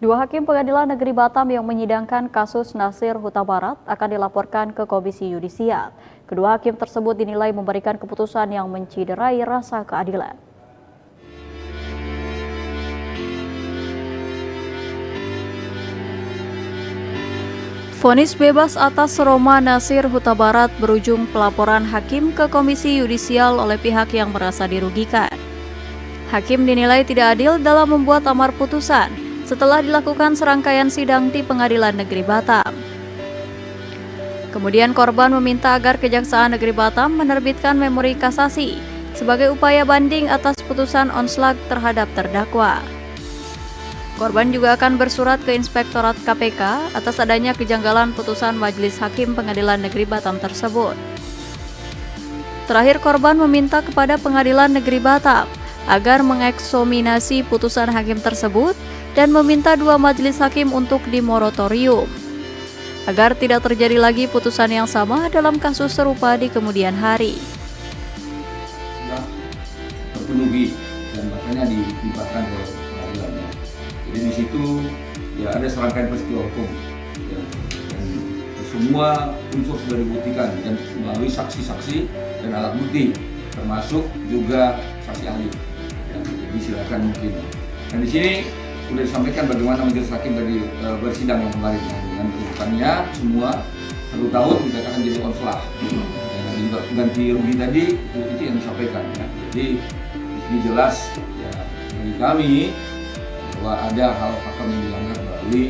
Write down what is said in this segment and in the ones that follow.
Dua hakim Pengadilan Negeri Batam yang menyidangkan kasus Nasir Huta Barat akan dilaporkan ke Komisi Yudisial. Kedua hakim tersebut dinilai memberikan keputusan yang menciderai rasa keadilan. Vonis bebas atas Roma Nasir Huta Barat berujung pelaporan hakim ke Komisi Yudisial oleh pihak yang merasa dirugikan. Hakim dinilai tidak adil dalam membuat amar putusan setelah dilakukan serangkaian sidang di Pengadilan Negeri Batam. Kemudian korban meminta agar Kejaksaan Negeri Batam menerbitkan memori kasasi sebagai upaya banding atas putusan onslag terhadap terdakwa. Korban juga akan bersurat ke Inspektorat KPK atas adanya kejanggalan putusan Majelis Hakim Pengadilan Negeri Batam tersebut. Terakhir, korban meminta kepada Pengadilan Negeri Batam agar mengeksaminasi putusan hakim tersebut dan meminta dua majelis hakim untuk dimoratorium agar tidak terjadi lagi putusan yang sama dalam kasus serupa di kemudian hari. Terpenuhi dan makanya dilimpahkan ke pengadilannya. Jadi di situ ya ada serangkaian peristiwa hukum ya, dan semua unsur sudah dibuktikan dan melalui saksi-saksi dan alat bukti termasuk juga saksi ahli. Ya, jadi silakan mungkin. Dan di sini sudah disampaikan bagaimana majelis hakim tadi bersidang yang kemarin ya, dengan tuntutannya semua 1 tahun dikatakan jadi konselah. Dan juga ganti rugi tadi itu yang disampaikan ya. Jadi di sini jelas ya bagi kami bahwa ada hal hakam yang dilanggar melalui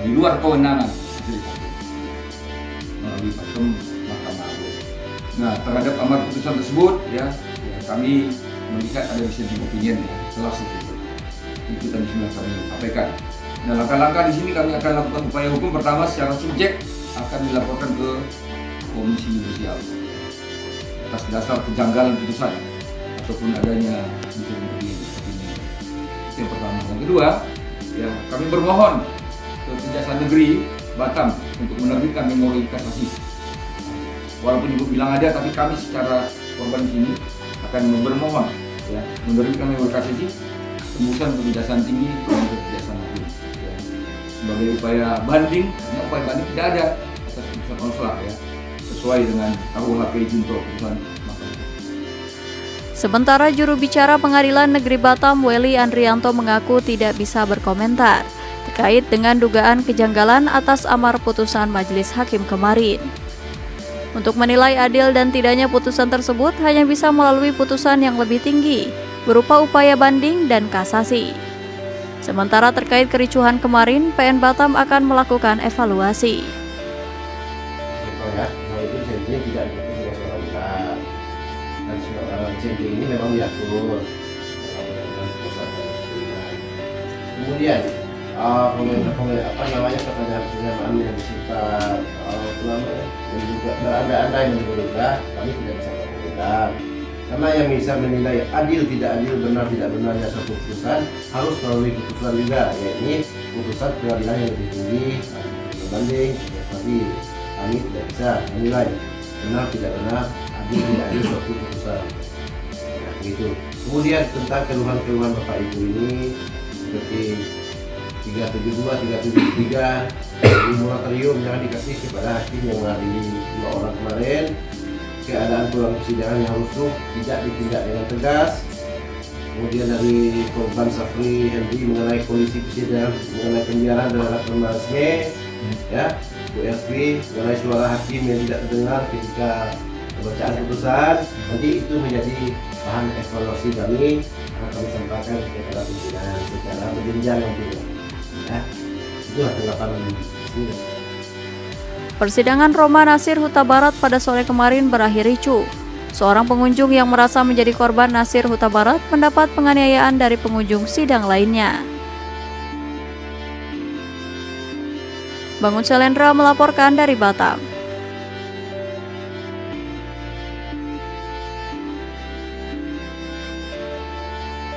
di luar kewenangan majelis hakim melalui pakem Mahkamah Agung. Nah, terhadap amar putusan tersebut ya kami melihat ada dissenting opinion ya, jelas itu tadi sudah kami sampaikan. Nah, langkah-langkah di sini kami akan lakukan upaya hukum. Pertama, secara subjek akan dilaporkan ke Komisi Yudisial atas dasar kejanggalan putusan ataupun adanya dissenting opinion. Itu yang pertama. Yang kedua, ya kami bermohon ke Kejaksaan Negeri Batam untuk menerbitkan memori kasasi. Walaupun ibu bilang ada, tapi kami secara korban di sini akan bermohon ya menerbitkan memori kasasi tembusan ke Kejaksaan Tinggi dan ke Kejaksaan Agung ya, sebagai upaya banding. Karena upaya banding tidak ada atas putusan onslag ya, sesuai dengan KUHP Junto putusan Mahkamah. Sementara juru bicara Pengadilan Negeri Batam, Weli Andrianto, mengaku tidak bisa berkomentar terkait dengan dugaan kejanggalan atas amar putusan majelis hakim kemarin. Untuk menilai adil dan tidaknya putusan tersebut hanya bisa melalui putusan yang lebih tinggi berupa upaya banding dan kasasi. Sementara terkait kericuhan kemarin, PN Batam akan melakukan evaluasi. Itu tidak diputus oleh seorang dan JD ini memang diatur. Kemudian pertanyaan yang bersifat dan juga beranda-anda yang menduga, kami tidak bisa berkomentar. Karena yang bisa menilai adil tidak adil, benar tidak benarnya satu putusan harus melalui putusan juga, yakni putusan pengadilan yang lebih tinggi berbanding. Tapi kami tidak bisa menilai benar tidak benar, adil tidak adil suatu putusan. Nah, begitu. Kemudian tentang keluhan-keluhan Bapak Ibu ini seperti 372, 373 di moratorium yang dikasih kepada hakim yang mengadili 2 orang kemarin, keadaan pulang persidangan yang rusuh tidak ditindak dengan tegas. Kemudian dari korban Safri Hendy mengenai kondisi persidangan, mengenai penjara terhadap Mas ya, Bu Elvi mengenai suara hakim yang tidak terdengar ketika pembacaan putusan, nanti itu menjadi bahan evaluasi kami akan kami sampaikan kepada pimpinan secara berjenjang nantinya. Ya, itulah tanggapan ini. Persidangan Roma Nasir Huta Barat pada sore kemarin berakhir ricuh. Seorang pengunjung yang merasa menjadi korban Nasir Huta Barat mendapat penganiayaan dari pengunjung sidang lainnya. Bangun Selendra melaporkan dari Batam.